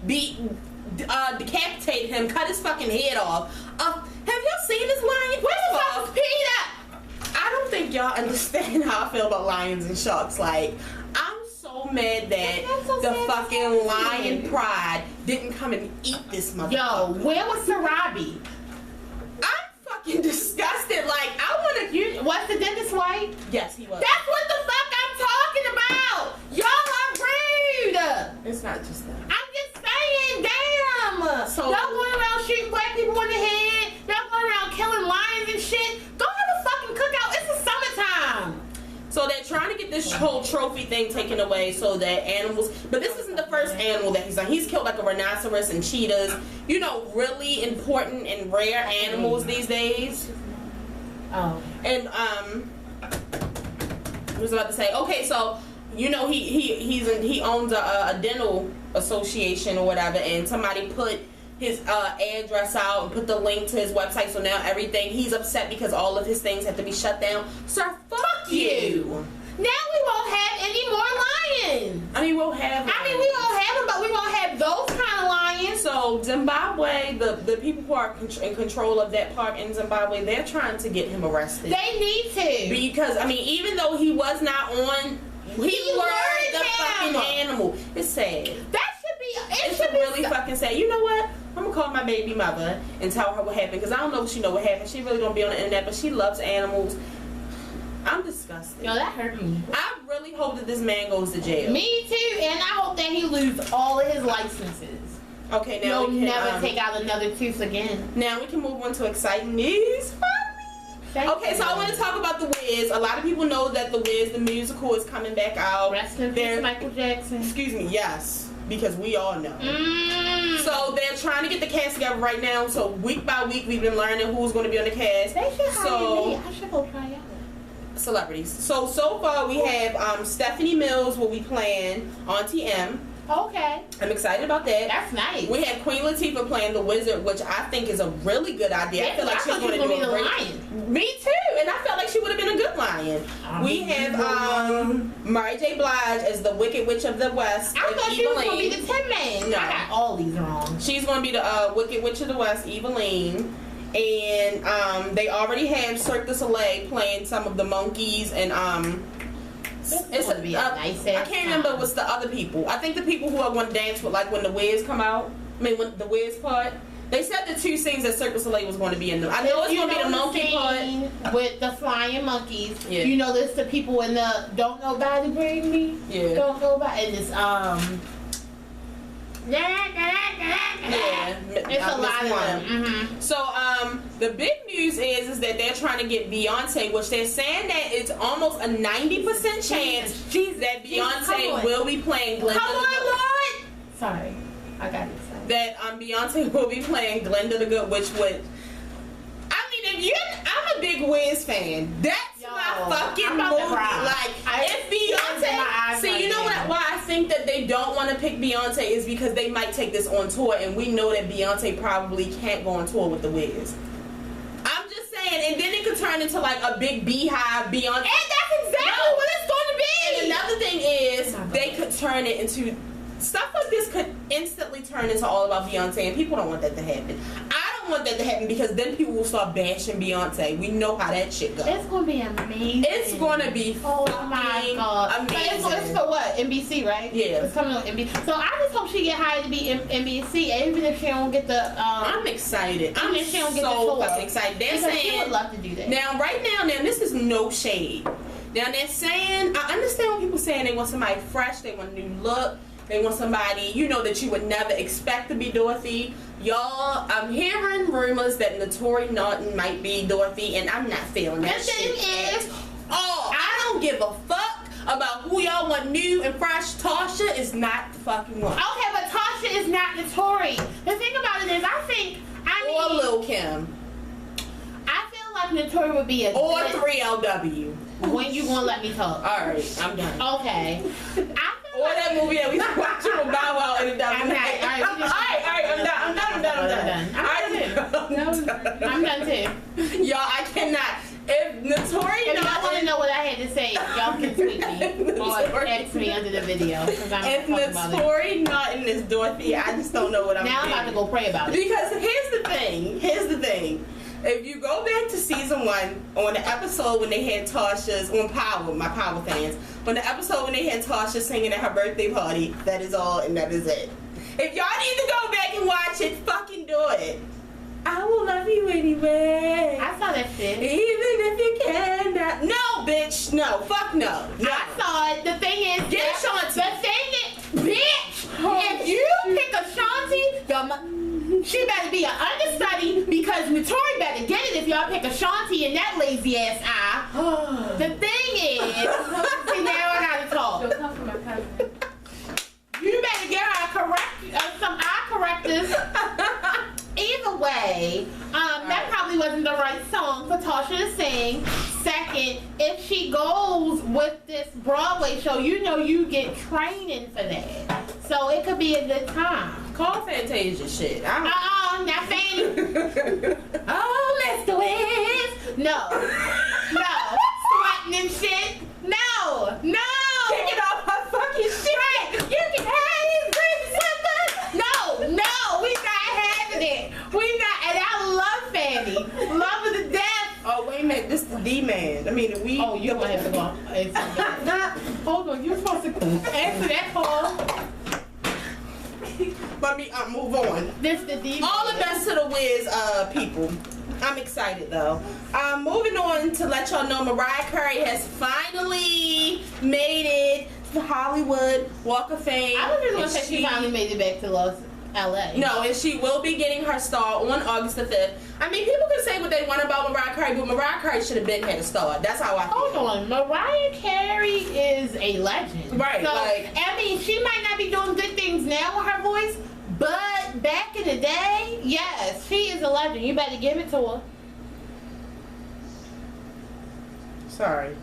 A: decapitated him, cut his fucking head off. Have y'all seen this lion?
B: Where's the fucking Peter?
A: I don't think y'all understand how I feel about lions and sharks. Like, I'm so mad that the fucking lion pride didn't come and eat this motherfucker.
B: Yo, where was Sarabi?
A: Disgusted. Like, I want to.
B: Was the dentist white?
A: Yes, he was.
B: That's what the fuck I'm talking about. Y'all are
A: whole trophy thing taken away so that animals. But this isn't the first animal that he's done. He's killed like a rhinoceros and cheetahs. You know, really important and rare animals these days.
B: Oh.
A: And I was about to say, okay, so you know he owns a dental association or whatever, and somebody put his address out and put the link to his website, so now everything, he's upset because all of his things have to be shut down. Sir, fuck you.
B: Now we won't have any more lions.
A: I mean, we'll have them.
B: I mean, we won't have them, but we won't have those kind of lions.
A: So Zimbabwe, the people who are in control of that park in Zimbabwe, they're trying to get him arrested.
B: They need to.
A: Because, I mean, even though he was not on, he lured the fucking animal. It's sad.
B: That should be,
A: it's really fucking sad. You know what? I'm gonna call my baby mother and tell her what happened, because I don't know if she know what happened. She really don't be on the internet, but she loves animals. I'm disgusted.
B: Yo, that hurt me.
A: I really hope that this man goes to jail.
B: Me too, and I hope that he loses all of his licenses.
A: Okay, now
B: He'll never take out another tooth again.
A: Now we can move on to exciting news. Okay, so I want to talk about The Wiz. A lot of people know that The Wiz, the musical, is coming back out.
B: Rest in peace, Michael Jackson.
A: Excuse me, yes. Because we all know. So they're trying to get the cast together right now. So week by week, we've been learning who's going to be on the cast.
B: They should hire me. I should go try out.
A: Celebrities. So far we have Stephanie Mills will be playing Auntie M.
B: Okay.
A: I'm excited about that.
B: That's nice.
A: We have Queen Latifah playing the Wizard, which I think is a really good idea.
B: Yeah,
A: I feel like she's going to be
B: the lion.
A: Me too, and I felt like she would have been a good lion. We have Mary J. Blige as the Wicked Witch of the West.
B: I thought she was going to be the Tin Man.
A: No.
B: I got all these wrong.
A: She's going to be the Wicked Witch of the West, Eveline. And they already have Cirque du Soleil playing some of the monkeys, and it's going to be a nice I can't remember what's the other people. I think the people who are going to dance with, like when the Wiz come out. I mean, when the Wiz part. They said the two scenes that Cirque du Soleil was going to be in them. I know it's going to be the monkey part
B: with the flying monkeys.
A: Yeah.
B: You know, this the people in the Don't Nobody Bring Me.
A: Yeah.
B: Don't Nobody. And it's it's a lot of them.
A: So the big news is that they're trying to get Beyonce, which they're saying that it's almost a 90% chance that Beyonce will be playing Glenda.
B: Come on, Lord! Sorry, I got excited.
A: That Beyonce will be playing Glenda the Good, which would. I mean, I'm a big Wiz fan. That's my fucking movie. Like, if Beyonce, see, you know what? Why I think that they don't want to pick Beyonce is because they might take this on tour, and we know that Beyonce probably can't go on tour with the Wiz. I'm just saying, and then it could turn into like a big beehive Beyonce. And
B: that's exactly what it's going to be.
A: And another thing is, they could turn it into. Stuff like this could instantly turn into all about Beyonce, and people don't want that to happen. I don't want that to happen because then people will start bashing Beyonce. We know how that shit goes.
B: It's going to be amazing.
A: It's going to be
B: my God.
A: amazing.
B: It's for what? NBC, right?
A: Yeah.
B: It's coming on NBC. So I just hope she get hired to be NBC, even if she don't get the...
A: I'm excited. I'm
B: she don't get
A: so
B: the
A: fucking excited. They're
B: because
A: saying...
B: she would love to do that.
A: Now, right now, this is no shade. Now, they're saying... I understand when people saying they want somebody fresh, they want a new look. They want somebody, you know, that you would never expect to be Dorothy. Y'all, I'm hearing rumors that Notori Naughton might be Dorothy, and I'm not feeling that shit. I don't give a fuck about who y'all want new and fresh. Tasha is not the fucking one.
B: Okay, but Tasha is not Notori. The thing about it is,
A: or Lil' Kim.
B: I feel like Notori would be
A: or 3LW.
B: When you gonna let me talk?
A: Alright, I'm done.
B: Okay.
A: Or that movie that we watching with Bow Wow and the
B: I'm done. I'm done too.
A: Y'all, I cannot. If Notori
B: If y'all want to know what I had to say, y'all can tweet me or text me under the video.
A: If Notori Naughton is Dorothy, I just don't know what I'm
B: Now I'm about to go pray about it.
A: Because here's the thing. If you go back to season 1, on the episode when they had Tasha's, on Power, my Power fans, on the episode when they had Tasha singing at her birthday party, that is all and that is it. If y'all need to go back and watch it, fucking do it. I will love you anyway.
B: I saw that shit.
A: Even if you cannot. No, bitch. No. Fuck no.
B: I saw it. The thing is,
A: get Shanti.
B: The thing is, bitch, if you pick a Shanti, she better be an understudy because Notori better get it if y'all pick a Shanti in that lazy ass eye. The thing is, see now I cosplay show, you know you get training for that. So it could be a good time.
A: Call Fantasia shit.
B: Not Fanny. Oh, let's do it. No. Sweating and shit. No.
A: Kicking off her fucking shit.
B: Right. You can have these green slippers. No, we not having it. We not, and I love Fanny. Love her to death.
A: Oh, wait a minute. This is the D-man. I mean, we...
B: Oh, you gonna have to go. Hold on, you're supposed to answer that call.
A: Let me move on.
B: This the D.
A: All the best to the Wiz people. I'm excited though. Moving on to let y'all know, Mariah Carey has finally made it to Hollywood Walk of Fame.
B: I was just gonna say she finally made it back to LA.
A: No, and she will be getting her star on August the 5th. I mean, people can say what they want about Mariah Carey, but Mariah Carey should have been had a star. That's how I feel.
B: Hold on, Mariah Carey is a legend.
A: Right,
B: so,
A: like...
B: I mean, she might not be doing good things now with her voice, but back in the day, yes, she is a legend. You better give it to her.
A: Sorry.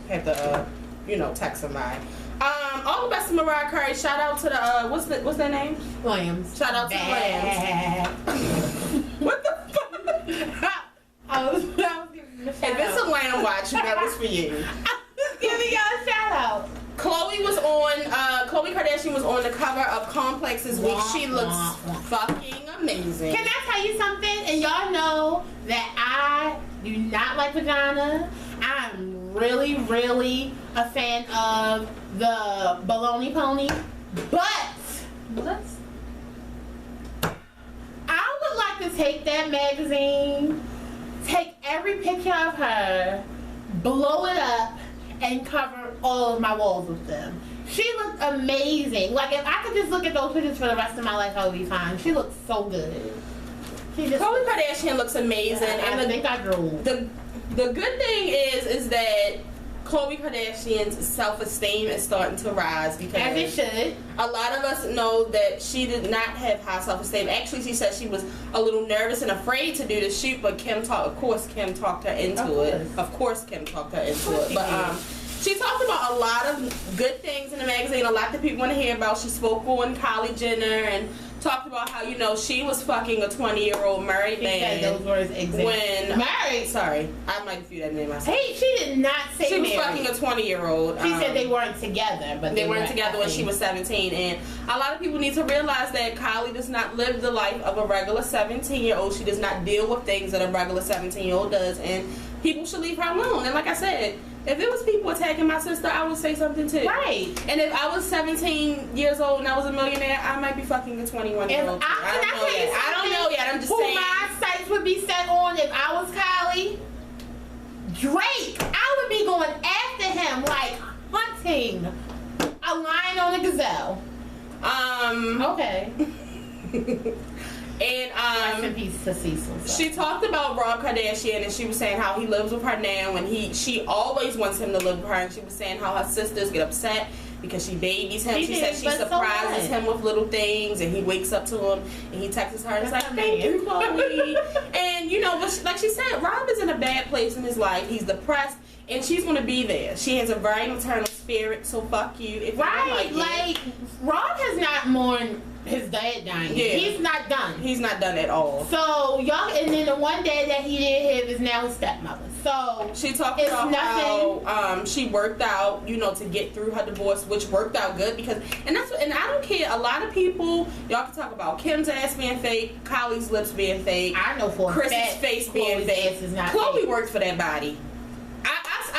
A: Had to, text somebody. All the best to Mariah Carey. Shout out to the, what's their name?
B: Lambs.
A: Shout out to the Lambs. What the fuck?
B: I was giving them a shout
A: If it's a lamb watch, that was for you.
B: I was giving y'all a shout out.
A: Khloe Kardashian was on the cover of Complex this week. She looks fucking amazing.
B: Can I tell you something? And y'all know that I do not like vagina. I'm really, really a fan of the baloney pony. But I would like to take that magazine, take every picture of her, blow it up, and cover all of my walls with them. She looked amazing. Like, if I could just look at those pictures for the rest of my life, I would be fine. She looks so good.
A: Khloe Kardashian looks amazing.
B: And I think I drooled.
A: The good thing is that Khloe Kardashian's self-esteem is starting to rise because
B: as it should.
A: A lot of us know that she did not have high self-esteem. Actually, she said she was a little nervous and afraid to do the shoot, but Kim talked her into it. Of course, Kim talked her into it. But she talked about a lot of good things in the magazine, a lot that people want to hear about. She spoke on Kylie Jenner and talked about how, she was fucking a 20-year-old married man.
B: She said those words exactly.
A: Married? Sorry. I might have threw that name myself.
B: Hey, she did not say
A: she
B: married.
A: was fucking a 20-year-old.
B: She said they weren't together, but
A: they weren't together when she was 17. And a lot of people need to realize that Kylie does not live the life of a regular 17-year-old. She does not deal with things that a regular 17-year-old does. And people should leave her alone. And like I said, if it was people attacking my sister, I would say something too.
B: Right.
A: And if I was 17 years old and I was a millionaire, I might be fucking a 21-year-old. I don't know yet. I'm just saying.
B: Who my sights would be set on if I was Kylie? Drake. I would be going after him like hunting a lion on a gazelle. Okay.
A: And
B: rest in peace to Cecil.
A: She talked about Rob Kardashian, and she was saying how he lives with her now, and she always wants him to live with her. And she was saying how her sisters get upset because she babies him. She said she surprises him with little things, and he wakes up to him and he texts her and it's like, "Thank you, Khloe." And like she said, Rob is in a bad place in his life. He's depressed, and she's gonna be there. She has a very maternal spirit, so fuck you. If
B: right, like Rob has not mourned his dad dying. Yeah. He's not done.
A: He's not done at all.
B: So y'all, and then the one dad that he did have is now his stepmother. So
A: she talked about how she worked out, to get through her divorce, which worked out good because, and I don't care. A lot of people, y'all can talk about Kim's ass being fake, Kylie's lips being fake.
B: I know for
A: Chris's face being fake. Khloe worked for that body.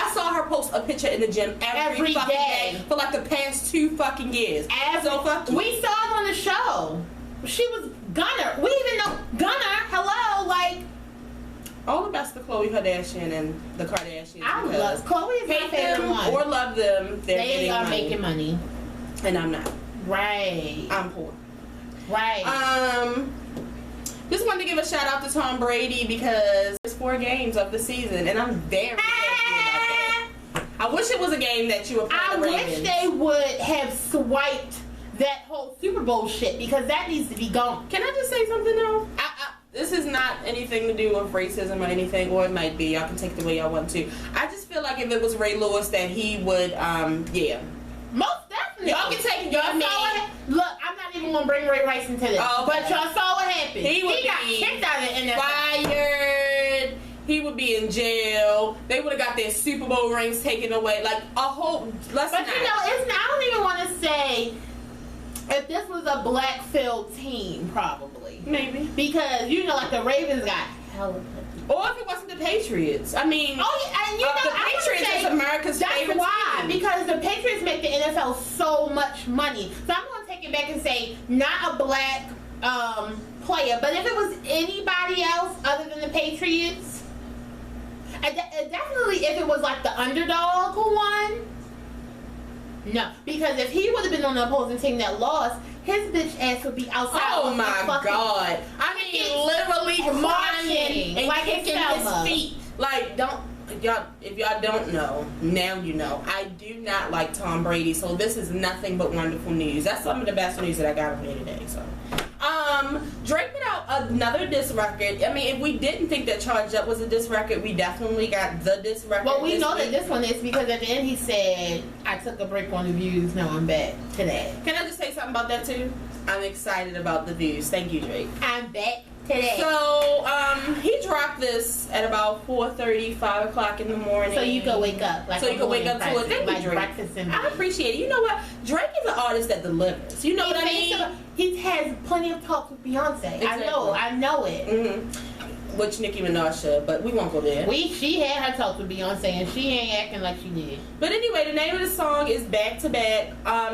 A: I saw her post a picture in the gym every fucking day for like the past 2 fucking years.
B: We saw it on the show. She was Gunner. We even know Gunner. Hello, like.
A: All the best to Khloe Kardashian and the Kardashians.
B: I love Khloe is my favorite one.
A: Or love them.
B: They are making money,
A: and I'm not.
B: Right.
A: I'm poor.
B: Right.
A: Just wanted to give a shout out to Tom Brady because there's 4 games of the season, and I'm very happy about that. I wish it was a game that you were playing. I wish
B: they would have swiped that whole Super Bowl shit because that needs to be gone.
A: Can I just say something though? this is not anything to do with racism or anything, or it might be. Y'all can take it the way y'all want to. I just feel like if it was Ray Lewis, that he would, yeah.
B: Most definitely.
A: Y'all can take it.
B: Y'all saw it. Look, I'm not even gonna bring Ray Rice into this.
A: Oh, okay.
B: But y'all saw what happened.
A: He
B: got kicked out of the NFL.
A: Fired. He would be in jail. They would have got their Super Bowl rings taken away. Like a whole. But
B: you know, it's not, I don't even want to say if this was a black-filled team, probably.
A: Maybe.
B: Because, you know, like the Ravens got hella.
A: Or if it wasn't the Patriots. I mean,
B: and you know,
A: the Patriots is America's favorite team.
B: That's why. Because the Patriots make the NFL so much money. So I'm going to take it back and say, not a black player. But if it was anybody else other than the Patriots, definitely if it was like the underdog who won, no. Because if he would have been on the opposing team that lost, his bitch ass would be outside.
A: Oh my God. I mean, literally marching and like kicking his feet. Like, if y'all don't know, now you know. I do not like Tom Brady, so this is nothing but wonderful news. That's some of the best news that I got on here today, so. Drake put out another diss record. I mean, if we didn't think that Charged Up was a diss record, we definitely got the diss record.
B: Well, we know that this one is because at the end he said, I took a break on the views, now I'm back today.
A: Can I just say something about that too? I'm excited about the views. Thank you, Drake.
B: I'm back today.
A: So, he dropped this at about 4:30, 5 o'clock in the morning.
B: So you can wake up. Like
A: so you can wake up to it. Thank you, Drake.
B: Breakfast and
A: I appreciate it. You know what? Drake is an artist that delivers. You know what I mean?
B: He has plenty of talks with Beyonce. Exactly. I know it.
A: Mm-hmm. Which Nicki Minaj should, but we won't go there.
B: She had her talks with Beyonce and she ain't acting like she did.
A: But anyway, the name of the song is Back to Back.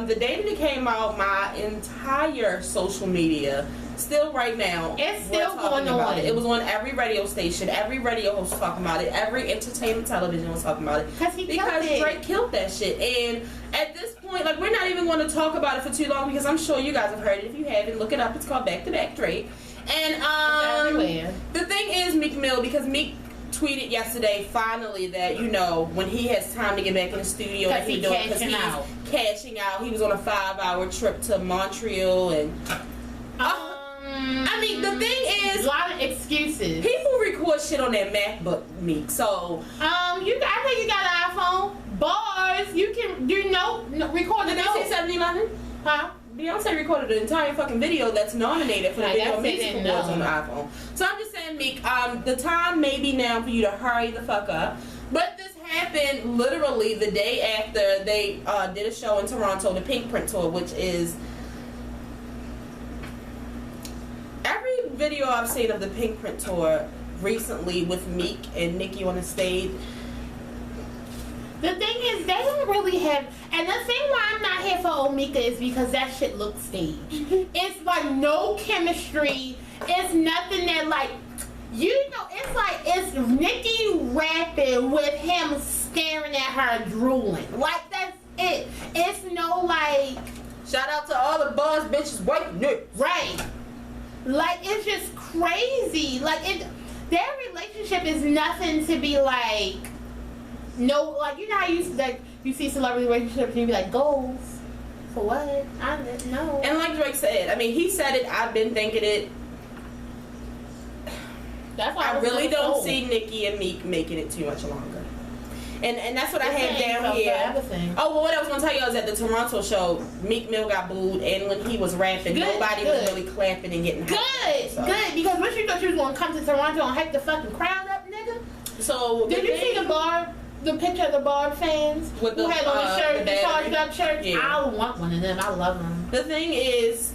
A: The day that it came out, my entire social media, still right now,
B: it's still going on.
A: It was on every radio station. Every radio host was talking about it. Every entertainment television was talking about it. Because Drake killed that shit. And at this point, like, we're not even going to talk about it for too long because I'm sure you guys have heard it. If you haven't, look it up. It's called Back to Back Drake. And the thing is, Meek Mill, because Meek tweeted yesterday finally that, you know, when he has time to get back in the studio, that he's cashing out. He was on a 5-hour trip to Montreal and I mean, the thing is,
B: a lot of excuses.
A: People record shit on their MacBook, Meek. So
B: I think you got an iPhone. Bars, you can record the notes.
A: 7-Eleven? Huh? Beyonce recorded an entire fucking video that's nominated for the Video Music Awards on the iPhone. So I'm just saying, Meek, the time may be now for you to hurry the fuck up. But this happened literally the day after they did a show in Toronto, the Pink Print Tour, which is every video I've seen of the Pink Print Tour recently with Meek and Nicki on the stage.
B: The thing is, they don't really have, and the thing why I'm not here for Omika is because that shit looks staged. It's like no chemistry. It's nothing that like, it's Nicki rapping with him staring at her drooling. Like, that's it. It's no like,
A: shout out to all the boss bitches, white niggas.
B: Right. Like, it's just crazy. Like, their relationship is nothing to be like. No, like, you know how you see celebrity relationships and you be like, goals for what? I didn't know.
A: And like Drake said, I mean, he said it. I've been thinking it.
B: That's why
A: I really don't see Nicki and Meek making it too much longer. And that's what I had down here. Oh, well, what I was gonna tell you is at the Toronto show, Meek Mill got booed, and when he was rapping, nobody was really clapping and getting hyped.
B: Good, because what you thought you was gonna come to Toronto and hype the fucking crowd up, nigga?
A: So
B: did you see the picture of the Barb fans who had on the shirt, the Charged Up shirt? Yeah. I want one of them. I love them.
A: The thing is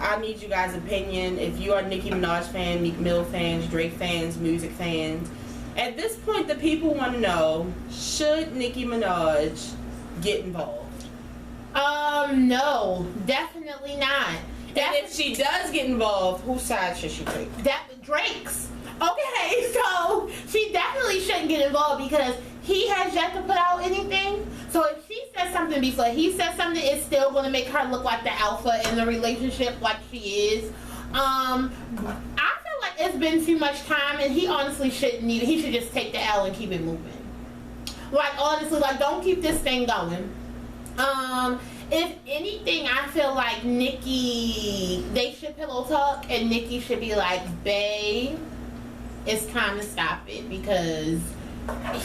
A: I need you guys' opinion. If you are Nicki Minaj fan, Meek Mill fans, Drake fans, music fans, at this point, the people want to know: should Nicki Minaj get involved?
B: No, definitely not.
A: And if she does get involved, whose side should she take?
B: Drake's. Okay, so she definitely shouldn't get involved because he has yet to put out anything. So if she says something before he says something, it's still going to make her look like the alpha in the relationship, like she is. I feel like it's been too much time, and he honestly shouldn't need it. He should just take the L and keep it moving. Like, honestly, like, don't keep this thing going. If anything, I feel like Nicki, they should pillow talk, and Nicki should be like, babe, it's time to stop it, because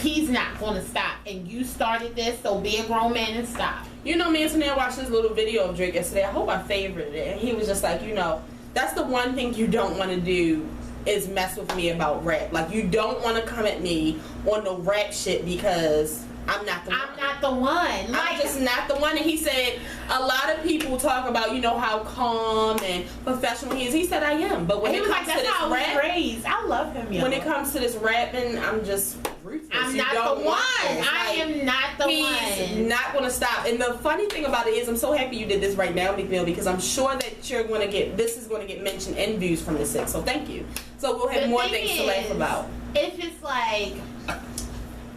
B: he's not going to stop, and you started this, so be a grown man and stop.
A: You know, me and Tanea watched this little video of Drake yesterday. I hope I favorited it. And he was just like, you know, that's the one thing you don't want to do is mess with me about rap. Like, you don't want to come at me on the rap shit because I'm not the one.
B: I'm not the one. Like,
A: I'm just not the one. And he said, a lot of people talk about, you know, how calm and professional he is. He said, I am. But when it comes to this rap,
B: I love him, yo.
A: when it comes to this rapping, I'm just ruthless.
B: I'm not the one. I am not the one.
A: He's not going to stop. And the funny thing about it is, I'm so happy you did this right now, McNeil, because I'm sure that you're going to get, this is going to get mentioned and views from the 6. So thank you. So we'll have more things to laugh about.
B: It's just like,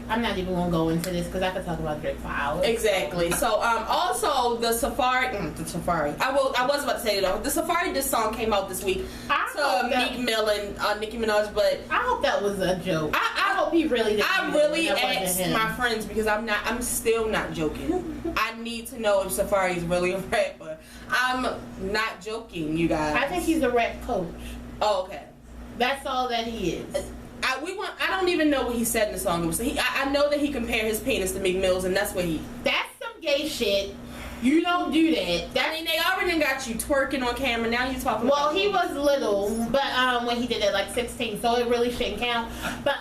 B: I'm not even gonna go into this because I could talk about Drake for hours.
A: Exactly. So also the Safari. I was about to say it though. The Safari diss song came out this week to Meek Mill and Nicki Minaj, but
B: I hope that was a joke. I hope he really did.
A: I really asked my friends because I'm still not joking. I need to know if Safari is really a rapper. I'm not joking, you guys.
B: I think he's a rap coach.
A: Oh, okay.
B: That's all that he is.
A: I don't even know what he said in the song. I know that he compared his penis to Meek Mill's, and that's what he.
B: That's some gay shit. You don't do that.
A: I mean, they already got you twerking on camera. Now you talking.
B: Well, he was little, but when he did it, like 16, so it really shouldn't count. But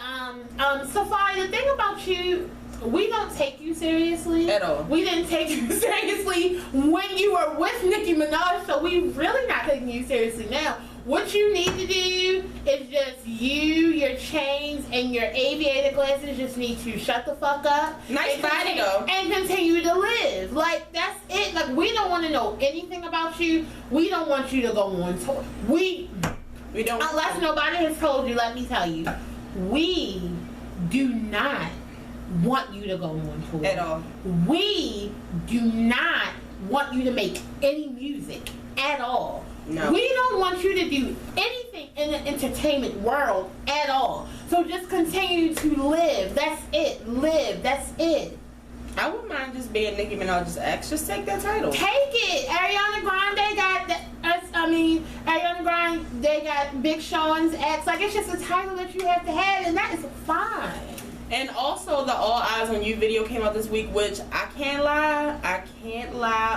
B: Safari, the thing about you, we don't take you seriously
A: at all.
B: We didn't take you seriously when you were with Nicki Minaj, so we really not taking you seriously now. What you need to do is just your chains, and your aviator glasses just need to shut the fuck up.
A: Nice body though.
B: And continue to live. Like, that's it. Like, we don't want to know anything about you. We don't want you to go on tour. We don't. Unless nobody has told you, let me tell you. We do not want you to go on tour.
A: At all.
B: We do not want you to make any music at all.
A: No.
B: We don't want you to do anything in the entertainment world at all. So just continue to live. That's it. Live. That's it.
A: I wouldn't mind just being Nicki Minaj's ex. Just take that title.
B: Take it. Ariana Grande got Big Sean's ex. Like, it's just a title that you have to have, and that is fine.
A: And also the All Eyes on You video came out this week, which I can't lie.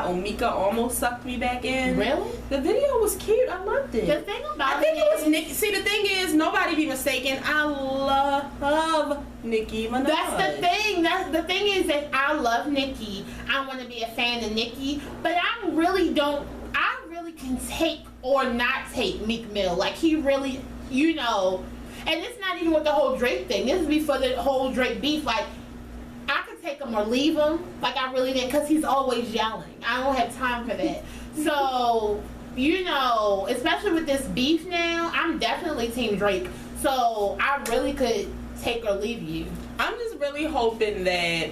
A: Omika almost sucked me back in.
B: Really?
A: The video was cute. I loved it.
B: The thing about
A: I think it was Nicki. See, the thing is, nobody be mistaken. I love Nicki Minaj.
B: That's the thing. The thing is that I love Nicki. I want to be a fan of Nicki, but I really can take or not take Meek Mill. Like, he really, you know. And it's not even with the whole Drake thing. This is before the whole Drake beef. Like, I could take him or leave him. Like, I really didn't, because he's always yelling. I don't have time for that. So, you know, especially with this beef now, I'm definitely Team Drake. So, I really could take or leave you.
A: I'm just really hoping that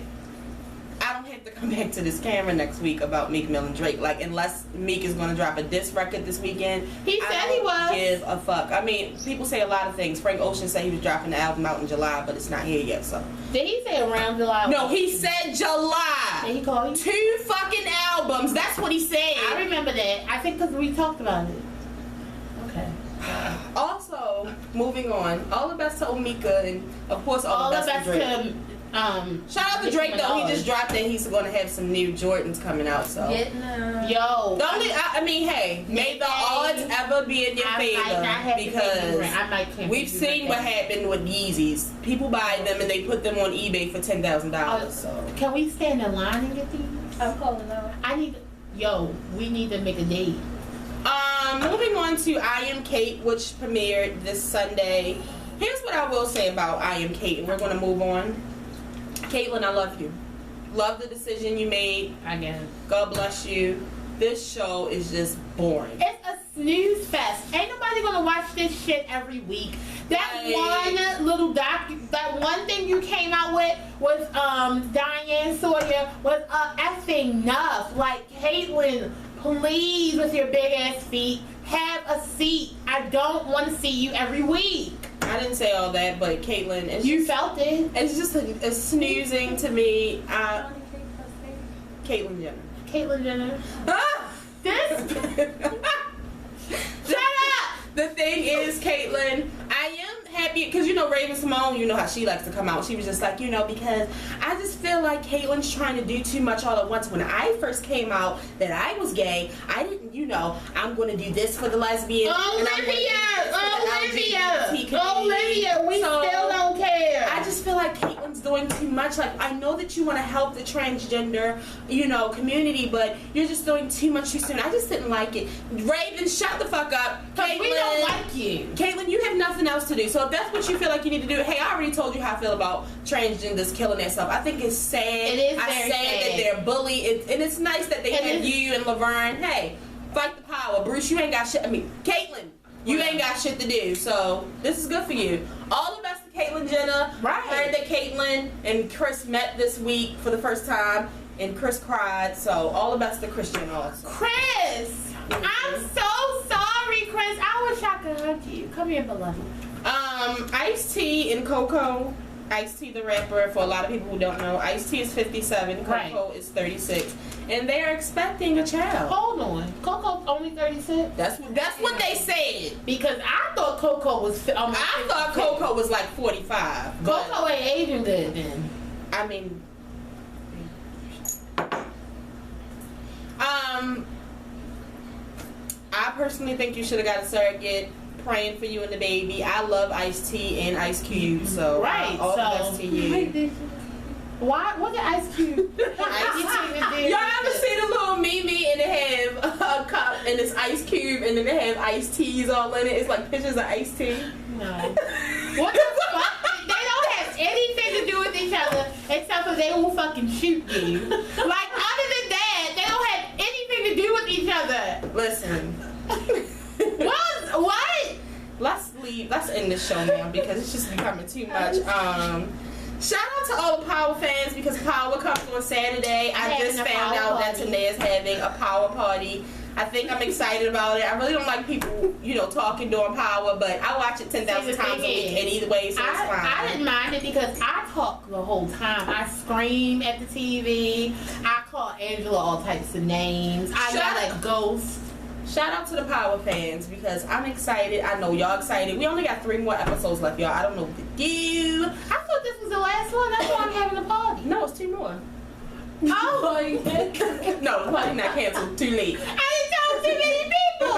A: I don't have to come back to this camera next week about Meek Mill and Drake. Like, unless Meek is going to drop a diss record this weekend.
B: He said he was.
A: Give a fuck. I mean, people say a lot of things. Frank Ocean said he was dropping the album out in July, but it's not here yet, so.
B: Did he say around July?
A: No, he said July.
B: Did he call you?
A: 2 fucking albums. That's what he said.
B: I remember that. I think because we talked about it. Okay.
A: Also, moving on. All the best to Omika, and of course all the best to Drake. Shout out to Drake though. He just dropped it. He's going to have some new Jordans coming out. So
B: yo,
A: hey, may the odds ever be in your favor, because we've seen what happened with Yeezys. People buy them and they put them on eBay for $10,000. So
B: can we stand in line and get these?
C: I'm calling out.
B: We need to make a date.
A: Moving on to I Am Cait, which premiered this Sunday. Here's what I will say about I Am Cait, and we're going to move on. Caitlin, I love you. Love the decision you made.
B: I guess.
A: God bless you. This show is just boring.
B: It's a snooze fest. Ain't nobody gonna watch this shit every week. That one thing you came out with was Diane Sawyer was effing enough. Like, Caitlin, please, with your big ass feet, have a seat. I don't want to see you every week.
A: I didn't say all that, but Caitlin,
B: you felt it.
A: It's just a snoozing to me. Caitlyn Jenner.
B: Caitlyn Jenner. This.
A: Shut up! The thing is, Caitlyn, I am happy because you know Raven Simone, you know how she likes to come out. She was just like, you know, because I just feel like Caitlyn's trying to do too much all at once. When I first came out that I was gay, I didn't, you know, I'm going to do this for the lesbians.
B: Olivia, we still don't care.
A: I just feel like Caitlyn's doing too much. Like, I know that you want to help the transgender, you know, community, but you're just doing too much too soon. I just didn't like it. Raven, shut the fuck up.
B: Caitlyn, we don't like you.
A: Caitlyn, you have nothing else to do. So if that's what you feel like you need to do, hey, I already told you how I feel about transgenders killing themselves. I think it's sad.
B: It is very sad
A: that they're bullied. And it's nice that they have you and Laverne. Hey, fight the power. Bruce, you ain't got shit. I mean, Caitlyn, you ain't got shit to do. So this is good for you. All the best to Caitlyn Jenner.
B: Right.
A: Heard that Caitlyn and Chris met this week for the first time, and Chris cried. So all the best to Kris Jenner also.
B: Chris, I'm so sorry, Chris. I wish I could hug you. Come here, beloved.
A: Ice-T and Coco. Ice-T the rapper, for a lot of people who don't know, Ice-T is 57, Coco is 36, and they are expecting a child.
B: Hold on, Coco's only 36.
A: That's what they said.
B: Because I thought Coco was.
A: I thought Coco was like 45.
B: Coco ain't aging good then.
A: I mean, I personally think you should have got a surrogate. Praying for you and the baby. I love Ice-T and Ice Cube, so all the best to you.
B: Why? What did Ice Cube?
A: Y'all ever seen a little meme and they have a cup and it's Ice Cube and then they have Ice Teas all in it? It's like pictures of Ice Tea.
B: No. What the fuck? They don't have anything to do with each other except for they will fucking shoot you. Like, other than that, they don't have anything to do with each other.
A: Listen.
B: What?
A: Let's leave. Let's end this show now because it's just becoming too much. Shout out to all the Power fans because Power comes on Saturday. I just found out that Tanae is having a Power party. I think I'm excited about it. I really don't like people, you know, talking during Power, but I watch it 10,000 times a week and either way, so it's fine.
B: I didn't mind it because I talk the whole time. I scream at the TV. I call Angela all types of names. I yell at ghosts.
A: Shout out to the Power fans because I'm excited. I know y'all excited. We only got 3 more episodes left, y'all. I don't know what to do.
B: I thought this was the last one. That's why I'm having a party.
A: No, it's 2 more.
B: Oh,
A: no, the party not canceled. Too late.
B: I didn't know too many people.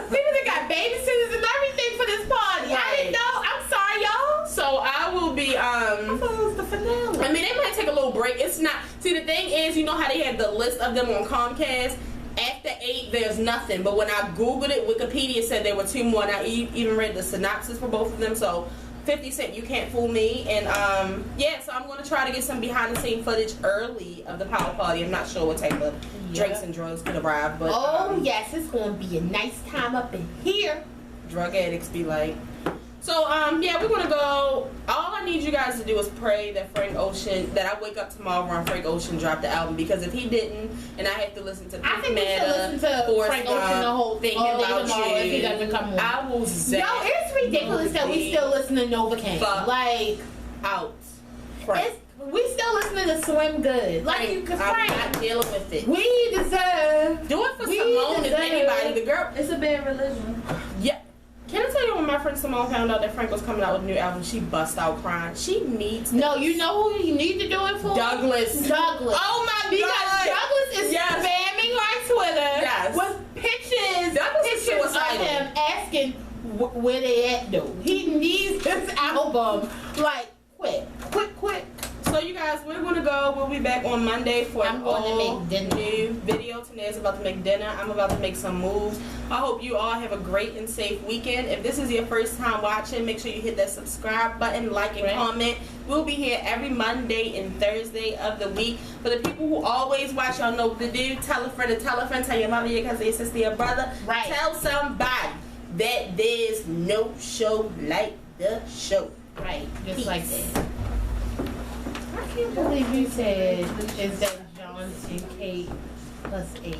B: People that got babysitters and everything for this party.
A: Right.
B: I didn't know. I'm sorry, y'all.
A: So I will be.
B: I thought it was the finale.
A: I mean, they might take a little break. It's not. See, the thing is, you know how they had the list of them on Comcast. After 8, there's nothing. But when I Googled it, Wikipedia said there were 2 more. And I even read the synopsis for both of them. So, 50 Cent, you can't fool me. And, yeah, so I'm going to try to get some behind-the-scenes footage early of the Power Party. I'm not sure what type of drinks and drugs could arrive. But,
B: yes, it's going to be a nice time up in here.
A: Drug addicts be like. So, yeah, we're going to go. All I need you guys to do is pray that I wake up tomorrow and Frank Ocean dropped the album. Because if he didn't, and I have to listen to
B: I think we should listen to Frank Ocean the whole thing about tomorrow if he doesn't come on.
A: I will say.
B: No, it's ridiculous that we still listen to Novocaine.
A: Like, out.
B: We still listening to Swim Good. Like, you can
A: I'm not dealing with it.
B: We deserve.
A: Do it for Simone if anybody. The girl.
C: It's a bad religion.
A: Yeah. Can I tell you when my friend Simone found out that Frank was coming out with a new album, she bust out crying. She needs
B: No, you know who you need to do it for?
A: Douglas.
B: Oh my God. Because Douglas is spamming my Twitter with pictures of him asking where they at though. He needs this album. Like, quick.
A: So you guys, we're gonna go. We'll be back on Monday for
B: I'm going to make dinner.
A: New video. Tanae's about to make dinner. I'm about to make some moves. I hope you all have a great and safe weekend. If this is your first time watching, make sure you hit that subscribe button, like and comment. We'll be here every Monday and Thursday of the week. For the people who always watch, y'all know what to do. Tell a friend to tell a friend. Tell your mother, your cousin, your sister, your brother.
B: Right.
A: Tell somebody that there's no show like the show.
B: Right. Just
A: Peace.
B: like that. I can't believe you said is that John and Cait plus age.